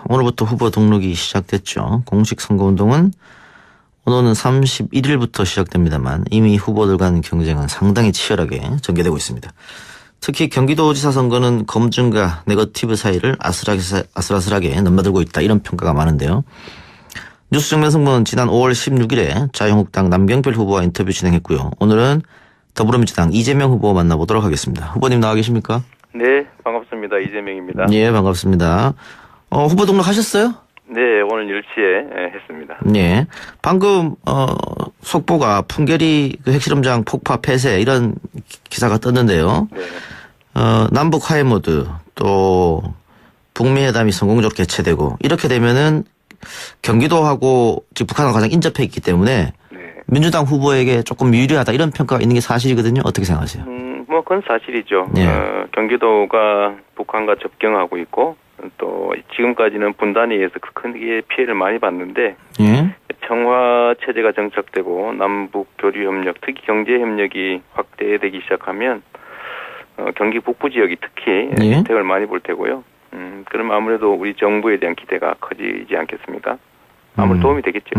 오늘부터 후보 등록이 시작됐죠. 공식 선거운동은 오늘은 31일부터 시작됩니다만 이미 후보들 간 경쟁은 상당히 치열하게 전개되고 있습니다. 특히 경기도지사 선거는 검증과 네거티브 사이를 아슬아슬하게 넘나들고 있다, 이런 평가가 많은데요. 뉴스 정면 승부는 지난 5월 16일에 자유한국당 남경필 후보와 인터뷰 진행했고요. 오늘은 더불어민주당 이재명 후보 만나보도록 하겠습니다. 후보님 나와 계십니까? 네, 반갑습니다. 이재명입니다. 예, 반갑습니다. 후보 등록하셨어요? 네, 오늘 10시에 했습니다. 네. 방금 속보가 풍계리 그 핵실험장 폭파 폐쇄 이런 기사가 떴는데요. 네. 남북 화해 모드 또 북미 회담이 성공적으로 개최되고 이렇게 되면은 경기도하고 지금 북한하고 가장 인접해 있기 때문에 네. 민주당 후보에게 조금 유리하다, 이런 평가가 있는 게 사실이거든요. 어떻게 생각하세요? 뭐 그건 사실이죠. 네. 경기도가 북한과 접경하고 있고 또 지금까지는 분단에 의해서 크게 피해를 많이 봤는데 예. 평화 체제가 정착되고 남북 교류 협력, 특히 경제 협력이 확대되기 시작하면 경기 북부 지역이 특히 예. 혜택을 많이 볼 테고요. 그럼 아무래도 우리 정부에 대한 기대가 커지지 않겠습니까? 아무래도 도움이 되겠죠.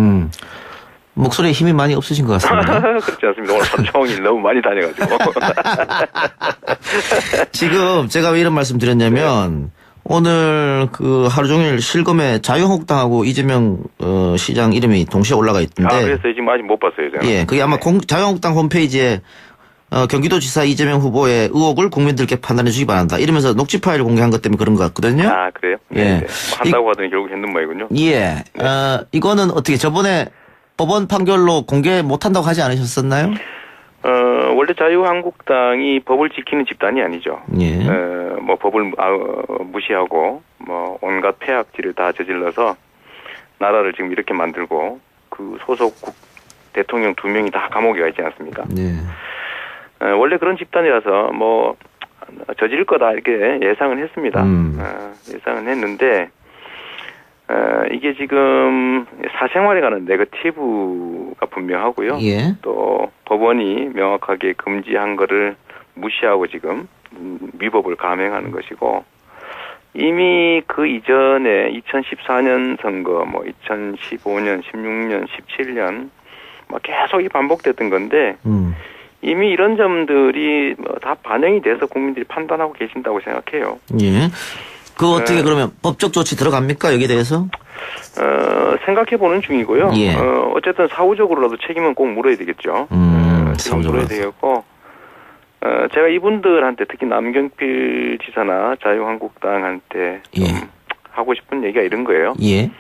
목소리에 힘이 많이 없으신 것 같습니다. 그렇지 않습니다. 오늘 하루 종일 너무 많이 다녀가지고. 지금 제가 왜 이런 말씀 드렸냐면 오늘 그 하루 종일 실검에 자유한국당하고 이재명 시장 이름이 동시에 올라가 있던데. 그래서 지금 아직 못 봤어요, 제가. 예, 그게 아마 자유한국당 홈페이지에 경기도지사 이재명 후보의 의혹을 국민들께 판단해 주기 바란다, 이러면서 녹취 파일을 공개한 것 때문에 그런 것 같거든요. 그래요? 예. 네. 뭐 한다고 하더니 결국 했는 모양이군요. 예. 이거는 어떻게 저번에 법원 판결로 공개 못 한다고 하지 않으셨었나요? 원래 자유한국당이 법을 지키는 집단이 아니죠. 예. 뭐 법을 무시하고 뭐 온갖 폐악질을 다 저질러서 나라를 지금 이렇게 만들고 그 소속 대통령 2명이 다 감옥에 가 있지 않습니까? 네. 원래 그런 집단이라서 뭐 저질 거다 이렇게 예상은 했습니다. 예상은 했는데 이게 지금 사생활에 관한 네거티브가 분명하고요. 예. 또 법원이 명확하게 금지한 거를 무시하고 지금 위법을 감행하는 것이고, 이미 그 이전에 2014년 선거, 뭐 2015년, 16년, 17년 막 계속 반복됐던 건데 이미 이런 점들이 다 반영이 돼서 국민들이 판단하고 계신다고 생각해요. 예. 그 어떻게 그러면 법적 조치 들어갑니까, 여기에 대해서? 생각해보는 중이고요. 예. 어쨌든 사후적으로라도 책임은 꼭 물어야 되겠죠. 사후적으로 물어야 되겠고, 제가 이분들한테 특히 남경필 지사나 자유한국당한테 좀 예. 하고 싶은 얘기가 이런 거예요. 예.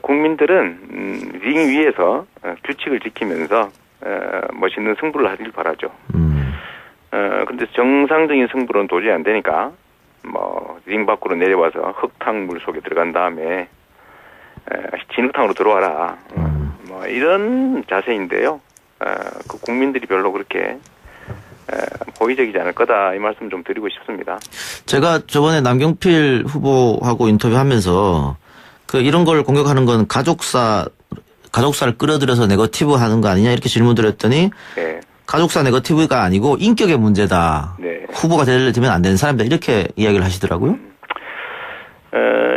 국민들은 링 위에서 규칙을 지키면서 멋있는 승부를 하길 바라죠. 그런데 정상적인 승부로는 도저히 안 되니까 링 밖으로 내려와서 흙탕물 속에 들어간 다음에 진흙탕으로 들어와라. 이런 자세인데요. 그 국민들이 별로 그렇게 호의적이지 않을 거다, 이 말씀 좀 드리고 싶습니다. 제가 저번에 남경필 후보하고 인터뷰하면서 이런 걸 공격하는 건 가족사를 끌어들여서 네거티브 하는 거 아니냐, 이렇게 질문드렸더니 네. 가족사 네거티브가 아니고 인격의 문제다. 네. 후보가 되면 안 되는 사람이다, 이렇게 이야기를 하시더라고요.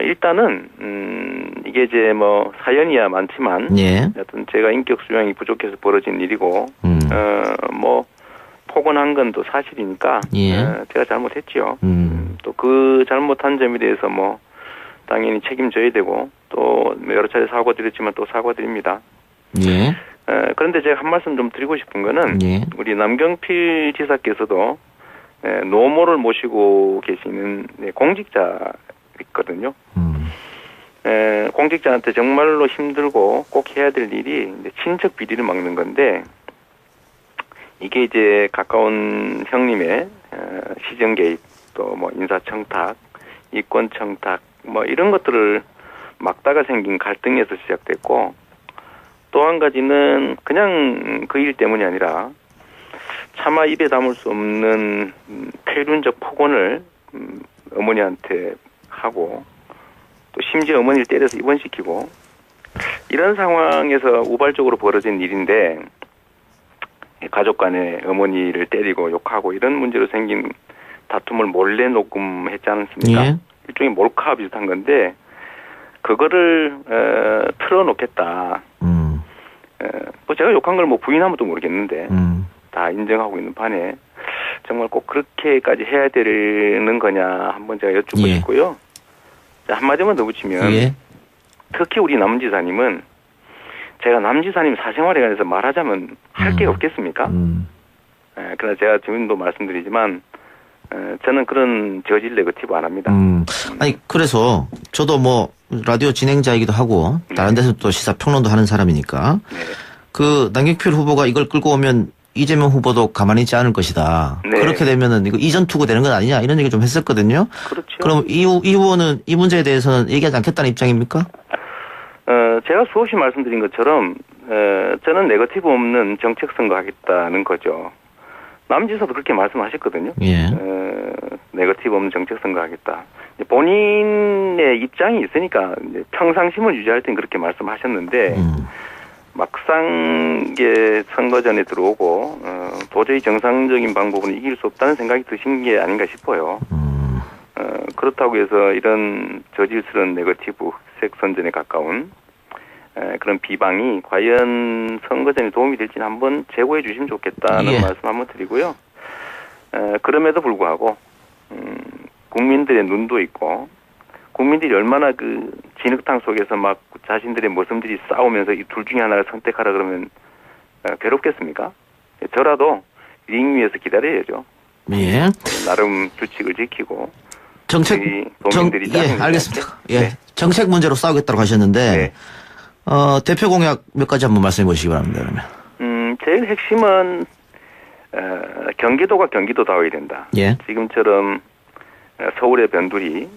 일단은 이게 이제 뭐 사연이야 많지만, 예. 여튼 제가 인격 수양이 부족해서 벌어진 일이고, 뭐 폭언한 건 또 사실이니까, 예. 제가 잘못했지요. 또 그 잘못한 점에 대해서 뭐 당연히 책임져야 되고, 또 여러 차례 사과드렸지만 또 사과드립니다. 예. 그런데 제가 한 말씀 좀 드리고 싶은 거는, 예. 우리 남경필 지사께서도 노모를 모시고 계시는 공직자 있거든요. 공직자한테 정말로 힘들고 꼭 해야 될 일이 이제 친척 비리를 막는 건데, 이게 이제 가까운 형님의 시정 개입, 또 뭐 인사 청탁, 이권 청탁, 뭐 이런 것들을 막다가 생긴 갈등에서 시작됐고, 또 한 가지는 그냥 그 일 때문이 아니라 차마 입에 담을 수 없는 폐륜적 폭언을 어머니한테 하고, 또 심지어 어머니를 때려서 입원시키고, 이런 상황에서 우발적으로 벌어진 일인데, 가족 간에 어머니를 때리고 욕하고 이런 문제로 생긴 다툼을 몰래 녹음했지 않습니까? 예. 일종의 몰카 비슷한 건데, 그거를 틀어놓겠다. 뭐 제가 욕한 걸 뭐 부인하면 또 모르겠는데 다 인정하고 있는 판에 정말 꼭 그렇게까지 해야 되는 거냐 한번 제가 여쭙고 예. 싶고요. 자, 한마디만 더 붙이면 예. 특히 우리 남지사님은 제가 남지사님 사생활에 관해서 말하자면 할 게 없겠습니까? 그러나 제가 지금도 말씀드리지만 저는 그런 저질 네거티브 안 합니다. 아니 그래서 저도 뭐 라디오 진행자이기도 하고 다른 데서 또 시사 평론도 하는 사람이니까 네. 그 남경필 후보가 이걸 끌고 오면 이재명 후보도 가만히 있지 않을 것이다. 네. 그렇게 되면은 이거 이전 투구 되는 건 아니냐 이런 얘기 좀 했었거든요. 그렇죠. 그럼 이 후보는 이 문제에 대해서는 얘기하지 않겠다는 입장입니까? 제가 수없이 말씀드린 것처럼 저는 네거티브 없는 정책 선거하겠다는 거죠. 남지사도 그렇게 말씀하셨거든요. 예. 네거티브 없는 정책 선거하겠다. 본인의 입장이 있으니까 이제 평상심을 유지할 땐 그렇게 말씀하셨는데 막상 이게 선거전에 들어오고 도저히 정상적인 방법은 이길 수 없다는 생각이 드신 게 아닌가 싶어요. 그렇다고 해서 이런 저질스러운 네거티브 흑색 선전에 가까운 그런 비방이 과연 선거전에 도움이 될지는 한번 제고해 주시면 좋겠다는 예. 말씀 한번 드리고요. 그럼에도 불구하고 국민들의 눈도 있고 국민들이 얼마나 그 진흙탕 속에서 막 자신들의 모습들이 싸우면서 이 둘 중에 하나를 선택하라 그러면 괴롭겠습니까? 저라도 링 위에서 기다려야죠. 예. 나름 규칙을 지키고 정책 도민들이 예, 알겠습니다. 예. 네. 정책 문제로 싸우겠다고 하셨는데 네. 대표 공약 몇 가지 한번 말씀해 보시기 바랍니다. 그러면. 제일 핵심은 경기도가 경기도다워야 된다. 예. 지금처럼 서울의 변두리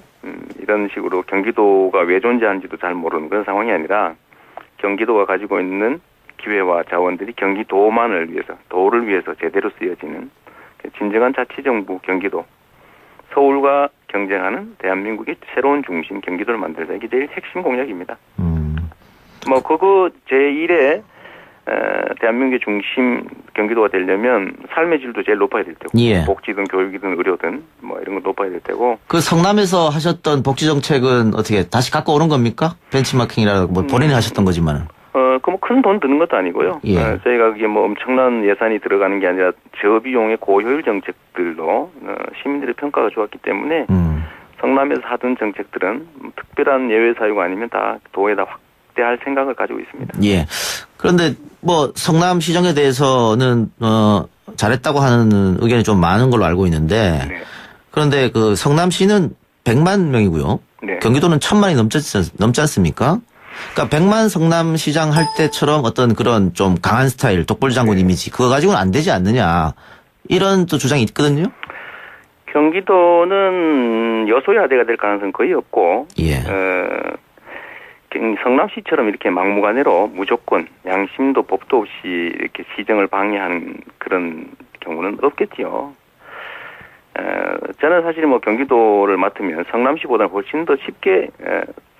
이런 식으로 경기도가 왜 존재하는지도 잘 모르는 그런 상황이 아니라 경기도가 가지고 있는 기회와 자원들이 경기도만을 위해서 도를 위해서 제대로 쓰여지는 진정한 자치정부 경기도 서울과 경쟁하는 대한민국의 새로운 중심 경기도를 만들자. 이게 제일 핵심 공약입니다. 뭐 그거 제1의 대한민국의 중심 경기도가 되려면 삶의 질도 제일 높아야 될 테고 예. 복지든 교육이든 의료든 뭐 이런 거 높아야 될 테고 그 성남에서 하셨던 복지 정책은 어떻게 다시 갖고 오는 겁니까? 벤치마킹이라고 뭐 본인이 하셨던 거지만은. 그 뭐 큰 돈 드는 것도 아니고요. 예. 저희가 그게 뭐 엄청난 예산이 들어가는 게 아니라 저비용의 고효율 정책들로 시민들의 평가가 좋았기 때문에 성남에서 하던 정책들은 특별한 예외 사유가 아니면 다 도에다 확대할 생각을 가지고 있습니다. 예. 그런데 뭐 성남시정에 대해서는 잘했다고 하는 의견이 좀 많은 걸로 알고 있는데 네. 그런데 그 성남시는 100만 명이고요. 네. 경기도는 1000만이 넘지 않습니까? 그러니까 100만 성남시장 할 때처럼 어떤 그런 좀 강한 스타일, 독불장군 네. 이미지 그거 가지고는 안 되지 않느냐 이런 또 주장이 있거든요. 경기도는 여소야대가 될 가능성은 거의 없고 예. 성남시처럼 이렇게 막무가내로 무조건 양심도 법도 없이 이렇게 시정을 방해하는 그런 경우는 없겠지요. 저는 사실 뭐 경기도를 맡으면 성남시보다는 훨씬 더 쉽게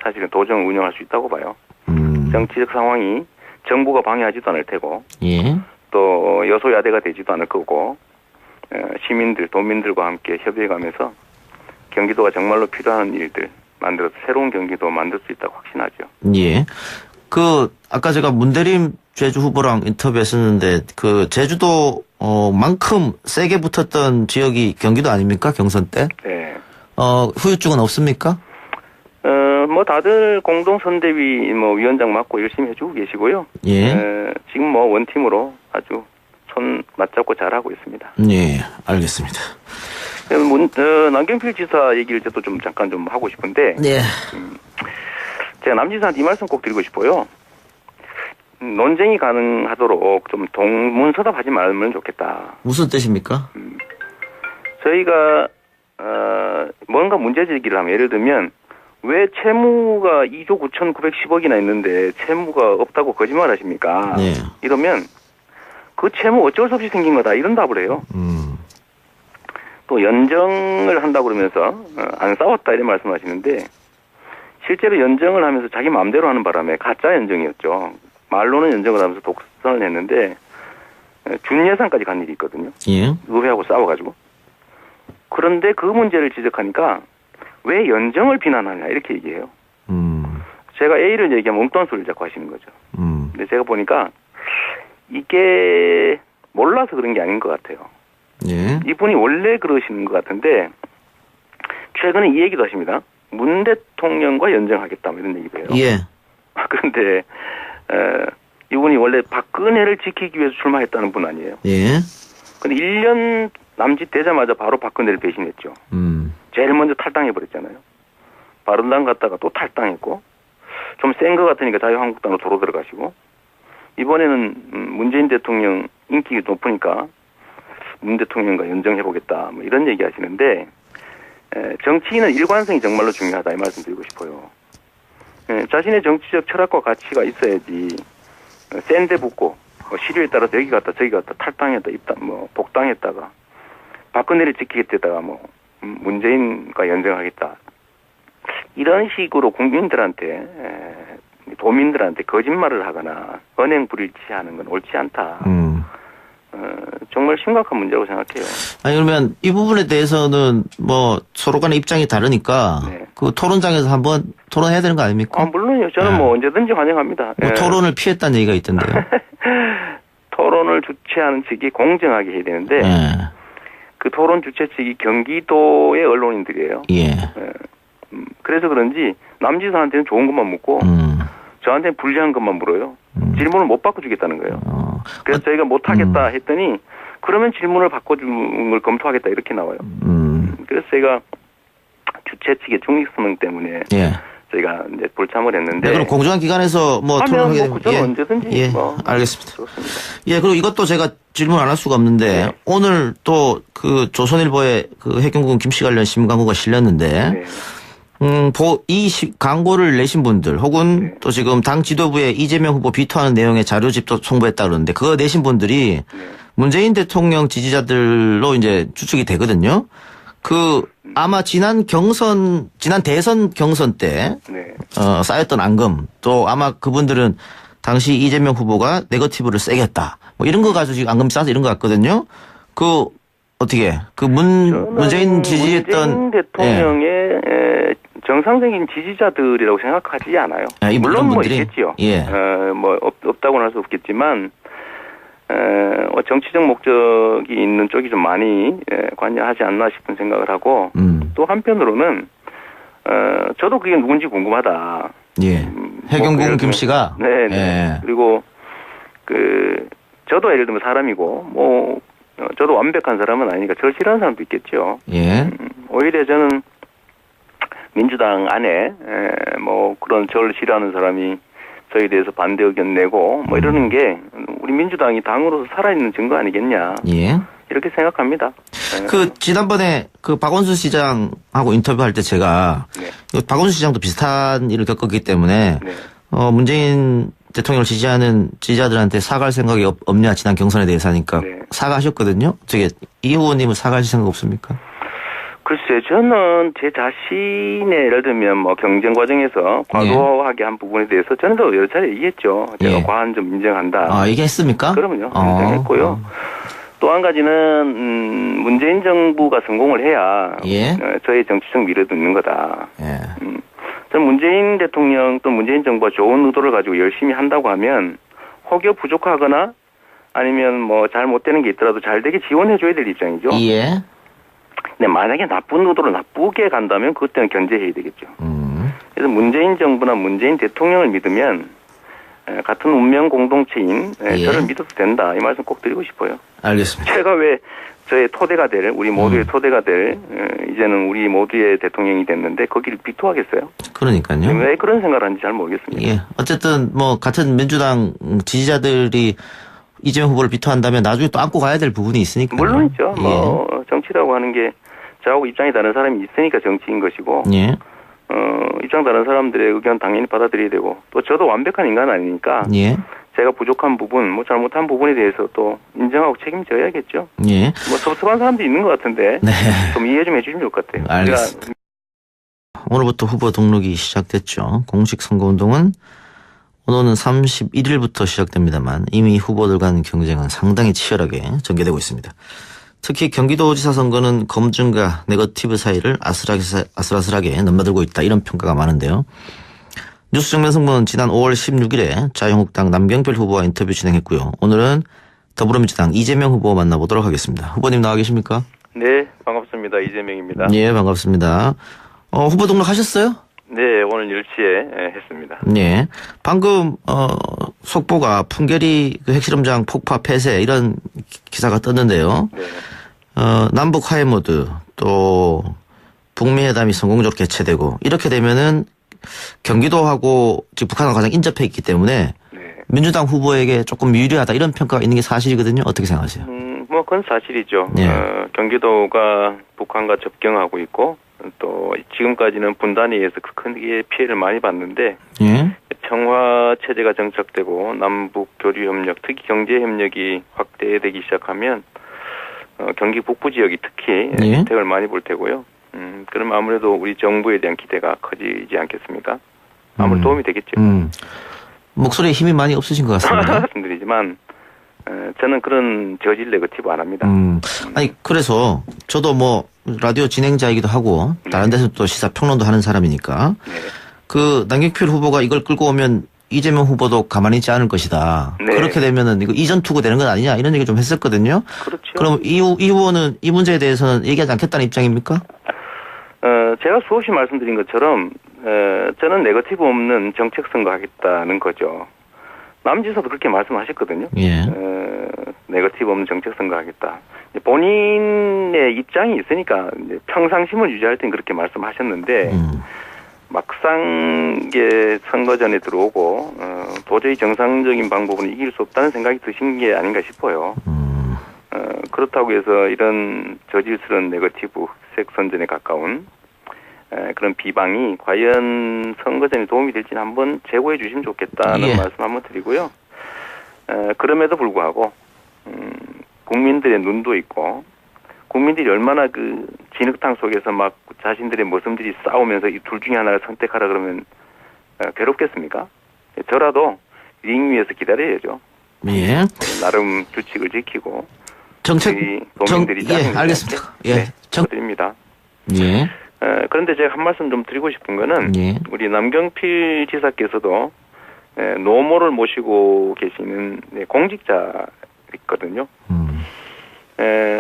사실은 도정을 운영할 수 있다고 봐요. 정치적 상황이 정부가 방해하지도 않을 테고 예. 또 여소야대가 되지도 않을 거고 시민들, 도민들과 함께 협의해가면서 경기도가 정말로 필요한 일들 만들어서 새로운 경기도 만들 수 있다고 확신하죠. 예. 그 아까 제가 문대림 제주 후보랑 인터뷰했었는데 그 제주도 만큼 세게 붙었던 지역이 경기도 아닙니까? 경선 때? 네. 후유증은 없습니까? 뭐 다들 공동선대위 뭐 위원장 맡고 열심히 해주고 계시고요. 예. 지금 뭐 원팀으로 아주 손 맞잡고 잘하고 있습니다. 예, 알겠습니다. 남경필 지사 얘기를 저도 좀 잠깐 좀 하고 싶은데 네. 제가 남지사한테 이 말씀 꼭 드리고 싶어요. 논쟁이 가능하도록 좀 동문서답하지 말면 좋겠다. 무슨 뜻입니까? 저희가 뭔가 문제 제기를 하면 예를 들면 왜 채무가 2조 9,910억이나 있는데 채무가 없다고 거짓말하십니까? 네. 이러면 그 채무 어쩔 수 없이 생긴 거다 이런 답을 해요. 또 연정을 한다고 그러면서 안 싸웠다 이런 말씀하시는데 실제로 연정을 하면서 자기 마음대로 하는 바람에 가짜 연정이었죠. 말로는 연정을 하면서 독선을 했는데 준예산까지 간 일이 있거든요. 예. 의회하고 싸워가지고. 그런데 그 문제를 지적하니까 왜 연정을 비난하냐 이렇게 얘기해요. 제가 A를 얘기하면 엉뚱한 소리를 자꾸 하시는 거죠. 근데 제가 보니까 이게 몰라서 그런 게 아닌 것 같아요. 예. 이분이 원래 그러시는 것 같은데 최근에 이 얘기도 하십니다. 문 대통령과 연정하겠다 뭐 이런 얘기도 해요. 예. 그런데 이분이 원래 박근혜를 지키기 위해서 출마했다는 분 아니에요. 예. 근데 1년 남짓 되자마자 바로 박근혜를 배신했죠. 제일 먼저 탈당해버렸잖아요. 바른당 갔다가 또 탈당했고 좀 센 것 같으니까 자유한국당으로 도로 들어가시고 이번에는 문재인 대통령 인기가 높으니까 문 대통령과 연정해보겠다 뭐 이런 얘기 하시는데 정치인은 일관성이 정말로 중요하다 이 말씀 드리고 싶어요. 자신의 정치적 철학과 가치가 있어야지 센데 붙고 시류에 따라서 여기 갔다 저기 갔다 탈당했다 복당했다가 박근혜를 지키겠다가 문재인과 연정하겠다 이런 식으로 국민들한테 도민들한테 거짓말을 하거나 언행 불일치하는 건 옳지 않다. 정말 심각한 문제라고 생각해요. 아니 그러면 이 부분에 대해서는 뭐 서로 간의 입장이 다르니까 네. 그 토론장에서 한번 토론해야 되는 거 아닙니까? 물론요. 저는 네. 뭐 언제든지 환영합니다. 뭐 토론을 피했다는 얘기가 있던데요. 토론을 주최하는 측이 공정하게 해야 되는데 예. 그 토론 주최 측이 경기도의 언론인들이에요. 예. 그래서 그런지 남지사한테는 좋은 것만 묻고 저한테는 불리한 것만 물어요. 질문을 못 바꿔주겠다는 거예요. 그래서 저희가 못하겠다 했더니 그러면 질문을 바꿔주는 걸 검토하겠다 이렇게 나와요. 그래서 저희가 주최 측의 중립성 때문에 예. 저희가 이제 불참을 했는데. 네, 그럼 공정한 기관에서 뭐 하면 토론하게 뭐 그전 언제든지 예. 뭐 알겠습니다. 좋습니다. 예, 그리고 이것도 제가 질문 안 할 수가 없는데 네. 오늘 또 그 조선일보에 그 해경군 김씨 관련 신문 광고가 실렸는데 네. 광고를 내신 분들 혹은 네. 또 지금 당 지도부에 이재명 후보 비토하는 내용의 자료집도 송부했다 그러는데 그거 내신 분들이 네. 문재인 대통령 지지자들로 이제 추측이 되거든요. 아마 지난 대선 경선 때 네. 쌓였던 앙금 또 아마 그분들은 당시 이재명 후보가 네거티브를 세게 했다. 뭐 이런 거 가지고 지금 앙금 쌓아서 이런 것 같거든요. 문재인 지지했던 문재인 대통령의 정상적인 지지자들이라고 생각하지 않아요. 물론 뭐 분들이? 있겠지요. 예. 없다고는 할 수 없겠지만 정치적 목적이 있는 쪽이 좀 많이 관여하지 않나 싶은 생각을 하고 또 한편으로는 저도 그게 누군지 궁금하다. 예. 해경군 김 씨가 네. 예. 그리고 저도 예를 들면 사람이고 저도 완벽한 사람은 아니니까 저를 싫어하는 사람도 있겠죠. 예. 오히려 저는 민주당 안에 그런 저를 싫어하는 사람이 저에 대해서 반대 의견 내고 이러는 게 우리 민주당이 당으로서 살아있는 증거 아니겠냐. 예. 이렇게 생각합니다. 지난번에 박원순 시장하고 인터뷰할 때 제가 네. 박원순 시장도 비슷한 일을 겪었기 때문에 네. 문재인 대통령을 지지하는 지지자들한테 사과할 생각이 없냐 지난 경선에 대해서 하니까 네. 사과하셨거든요. 이 후보님은 사과하실 생각 없습니까? 글쎄, 저는 제 자신의 예를 들면 경쟁 과정에서 과도하게 한 부분에 대해서 저는 또 여러 차례 얘기했죠. 제가 예. 과한 점 인정한다. 얘기했습니까? 그럼요. 인정했고요. 또 한 가지는 문재인 정부가 성공을 해야 예. 저의 정치적 미래도 있는 거다. 예. 저는 문재인 대통령 또 문재인 정부가 좋은 의도를 가지고 열심히 한다고 하면 혹여 부족하거나 아니면 잘 못되는 게 있더라도 잘 되게 지원해줘야 될 입장이죠. 예. 근데 만약에 나쁜 의도로 나쁘게 간다면 그때는 견제해야 되겠죠. 그래서 문재인 정부나 문재인 대통령을 믿으면 같은 운명 공동체인 예. 저를 믿어도 된다. 이 말씀 꼭 드리고 싶어요. 알겠습니다. 제가 왜 저의 토대가 될 우리 모두의 토대가 될 이제는 우리 모두의 대통령이 됐는데 거기를 비토하겠어요? 그러니까요. 왜 그런 생각을 하는지 잘 모르겠습니다. 예. 어쨌든 같은 민주당 지지자들이 이재명 후보를 비토한다면 나중에 또 안고 가야 될 부분이 있으니까. 물론이죠. 예. 정치라고 하는 게 저하고 입장이 다른 사람이 있으니까 정치인 것이고. 예. 입장 다른 사람들의 의견 당연히 받아들여야 되고 또 저도 완벽한 인간 아니니까 예. 제가 부족한 부분, 잘못한 부분에 대해서 또 인정하고 책임져야겠죠. 예. 섭섭한 사람도 있는 것 같은데 네. 좀 이해 좀 해주시면 좋을 것 같아요. 알겠습니다. 오늘부터 후보 등록이 시작됐죠. 공식 선거운동은 오늘은 31일부터 시작됩니다만 이미 후보들 간 경쟁은 상당히 치열하게 전개되고 있습니다. 특히 경기도지사 선거는 검증과 네거티브 사이를 아슬아슬하게 넘나들고 있다 이런 평가가 많은데요. 뉴스 정면 승부는 지난 5월 16일에 자유한국당 남경필 후보와 인터뷰 진행했고요. 오늘은 더불어민주당 이재명 후보 만나보도록 하겠습니다. 후보님 나와 계십니까? 네, 반갑습니다. 이재명입니다. 예, 반갑습니다. 후보 등록하셨어요? 네, 오늘 10시에 했습니다. 예. 방금 속보가 풍계리 그 핵실험장 폭파 폐쇄 이런 기사가 떴는데요. 네. 남북 화해 모드 또 북미 회담이 성공적으로 개최되고 이렇게 되면은 경기도하고 지금 북한과 가장 인접해 있기 때문에 네. 민주당 후보에게 조금 유리하다 이런 평가가 있는 게 사실이거든요. 어떻게 생각하세요? 뭐 그건 사실이죠. 예. 경기도가 북한과 접경하고 있고 또 지금까지는 분단에 의해서 크게 피해를 많이 봤는데 예. 평화 체제가 정착되고 남북 교류 협력, 특히 경제 협력이 확대되기 시작하면 경기 북부 지역이 특히 예. 혜택을 많이 볼 테고요. 그럼 아무래도 우리 정부에 대한 기대가 커지지 않겠습니까? 아무래도 도움이 되겠죠. 목소리에 힘이 많이 없으신 것 같습니다. 말씀드리지만 저는 그런 저질 네거티브 안 합니다. 아니 그래서 저도 뭐 라디오 진행자이기도 하고 다른 데서 또 시사 평론도 하는 사람이니까 네. 그 남경필 후보가 이걸 끌고 오면 이재명 후보도 가만히 있지 않을 것이다. 네. 그렇게 되면은 이거 이전 투구 되는 건 아니냐 이런 얘기 좀 했었거든요. 그렇죠. 그럼 이 후보는 이 문제에 대해서는 얘기하지 않겠다는 입장입니까? 제가 수없이 말씀드린 것처럼 저는 네거티브 없는 정책 선거하겠다는 거죠. 남지사도 그렇게 말씀하셨거든요. 예. 네거티브 없는 정책 선거하겠다. 본인의 입장이 있으니까 이제 평상심을 유지할 땐 그렇게 말씀하셨는데 막상 이게 선거전에 들어오고 도저히 정상적인 방법으로 이길 수 없다는 생각이 드신 게 아닌가 싶어요. 그렇다고 해서 이런 저질스러운 네거티브 흑색 선전에 가까운 그런 비방이 과연 선거전에 도움이 될지는 한번 제고해 주시면 좋겠다는 예. 말씀 한번 드리고요. 그럼에도 불구하고 국민들의 눈도 있고 국민들이 얼마나 그 진흙탕 속에서 막 자신들의 모습들이 싸우면서 이 둘 중에 하나를 선택하라 그러면 괴롭겠습니까? 저라도 링 위에서 기다려야죠. 예. 나름 규칙을 지키고 정책 우리 도민들이 예, 알겠습니다. 예. 네, 드립니다. 예. 그런데 제가 한 말씀 좀 드리고 싶은 거는 예. 우리 남경필 지사께서도 노모를 모시고 계시는 공직자 있거든요.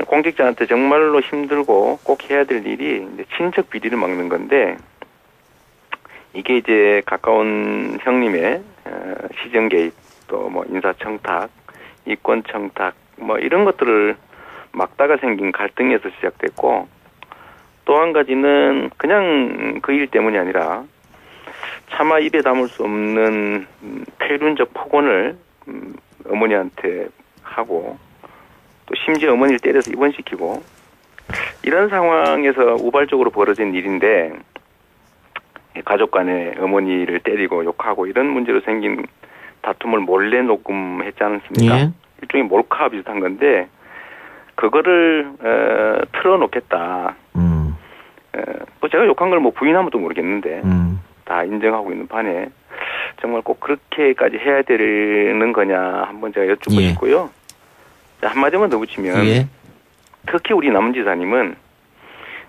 공직자한테 정말로 힘들고 꼭 해야 될 일이 이제 친척 비리를 막는 건데 이게 이제 가까운 형님의 시정 개입 또 뭐 인사 청탁, 이권 청탁 뭐 이런 것들을 막다가 생긴 갈등에서 시작됐고 또 한 가지는 그냥 그 일 때문이 아니라 차마 입에 담을 수 없는 폐륜적 폭언을 어머니한테 하고 또 심지어 어머니를 때려서 입원시키고 이런 상황에서 우발적으로 벌어진 일인데 가족 간에 어머니를 때리고 욕하고 이런 문제로 생긴 다툼을 몰래 녹음했지 않습니까? 예. 일종의 몰카 비슷한 건데 그거를 틀어놓겠다. 뭐 제가 욕한 걸 뭐 부인하면도 모르겠는데 다 인정하고 있는 판에 정말 꼭 그렇게까지 해야 되는 거냐 한번 제가 여쭙고 예. 싶고요. 자, 한마디만 더 붙이면 예. 특히 우리 남지사님은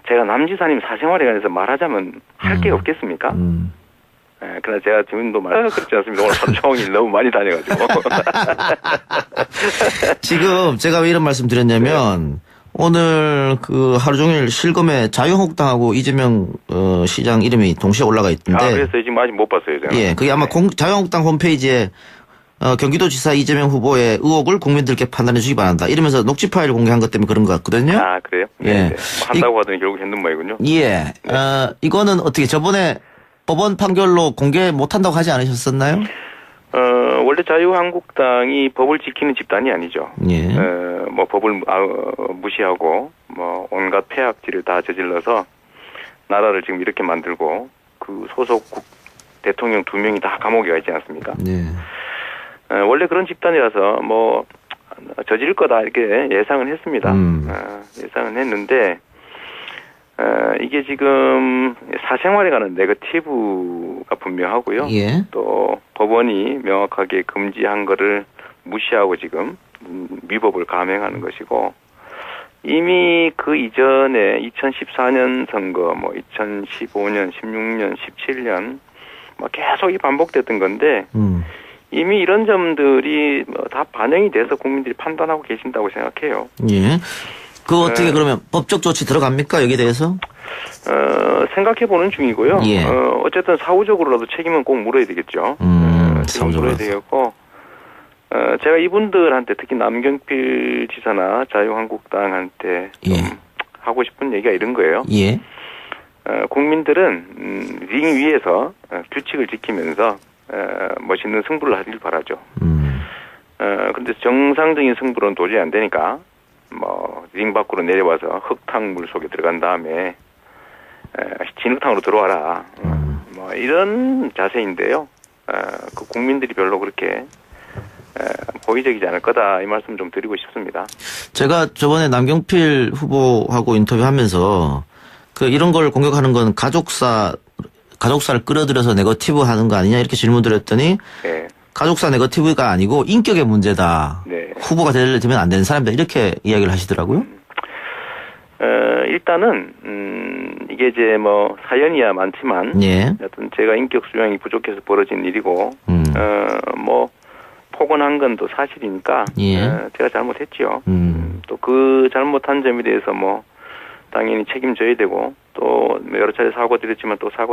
제가 남지사님 사생활에 관해서 말하자면 할 게 없겠습니까? 그러나 제가 지금도 그렇지 않습니다. 오늘 하루 종일 너무 많이 다녀가지고. 지금 제가 왜 이런 말씀 드렸냐면 오늘 그 하루 종일 실검에 자유한국당하고 이재명 시장 이름이 동시에 올라가 있던데. 그래서 지금 아직 못 봤어요, 제가. 예, 그게 아마 자유한국당 홈페이지에 경기도지사 이재명 후보의 의혹을 국민들께 판단해 주기 바란다. 이러면서 녹취 파일을 공개한 것 때문에 그런 것 같거든요. 그래요? 예. 네. 뭐 한다고 하더니 결국 했는 모양이군요. 예. 이거는 어떻게 저번에 법원 판결로 공개 못 한다고 하지 않으셨었나요? 원래 자유한국당이 법을 지키는 집단이 아니죠. 예. 뭐 법을 무시하고 뭐 온갖 폐악질을 다 저질러서 나라를 지금 이렇게 만들고 그 소속 대통령 2명이 다 감옥에 가 있지 않습니까? 네. 원래 그런 집단이라서 뭐 저지를 거다 이렇게 예상은 했습니다. 예상은 했는데 이게 지금 사생활에 관한 네거티브가 분명하고요. 예. 또 법원이 명확하게 금지한 거를 무시하고 지금 위법을 감행하는 것이고 이미 그 이전에 2014년 선거, 뭐 2015년, 16년, 17년 뭐 계속 이 반복됐던 건데 음. 이미 이런 점들이 뭐다 반영이 돼서 국민들이 판단하고 계신다고 생각해요. 예. 그 어떻게 네. 그러면 법적 조치 들어갑니까? 여기에 대해서? 생각해 보는 중이고요. 예. 어쨌든 사후적으로라도 책임은 꼭 물어야 되겠죠. 책임 사후적으로. 물어야 되겠고, 제가 이분들한테 특히 남경필 지사나 자유한국당한테 좀 예. 하고 싶은 얘기가 이런 거예요. 예. 국민들은 링 위에서 규칙을 지키면서 멋있는 승부를 하길 바라죠. 근데 정상적인 승부는 도저히 안 되니까 뭐 링 밖으로 내려와서 흙탕물 속에 들어간 다음에 진흙탕으로 들어와라. 뭐 이런 자세인데요. 그 국민들이 별로 그렇게 호의적이지 않을 거다 이 말씀 좀 드리고 싶습니다. 제가 저번에 남경필 후보하고 인터뷰하면서 그 이런 걸 공격하는 건 가족사를 끌어들여서 네거티브 하는 거 아니냐 이렇게 질문드렸더니 네. 가족사 네거티브가 아니고 인격의 문제다. 네. 후보가 되면 안 되는 사람이다. 이렇게 이야기를 하시더라고요. 일단은 이게 이제 뭐 사연이야 많지만 예. 여튼 제가 인격 수양이 부족해서 벌어진 일이고 뭐 폭언한 건 또 사실이니까 예. 제가 잘못했지요. 또 그 잘못한 점에 대해서 뭐 당연히 책임져야 되고 또 여러 차례 사과드렸지만 또 사과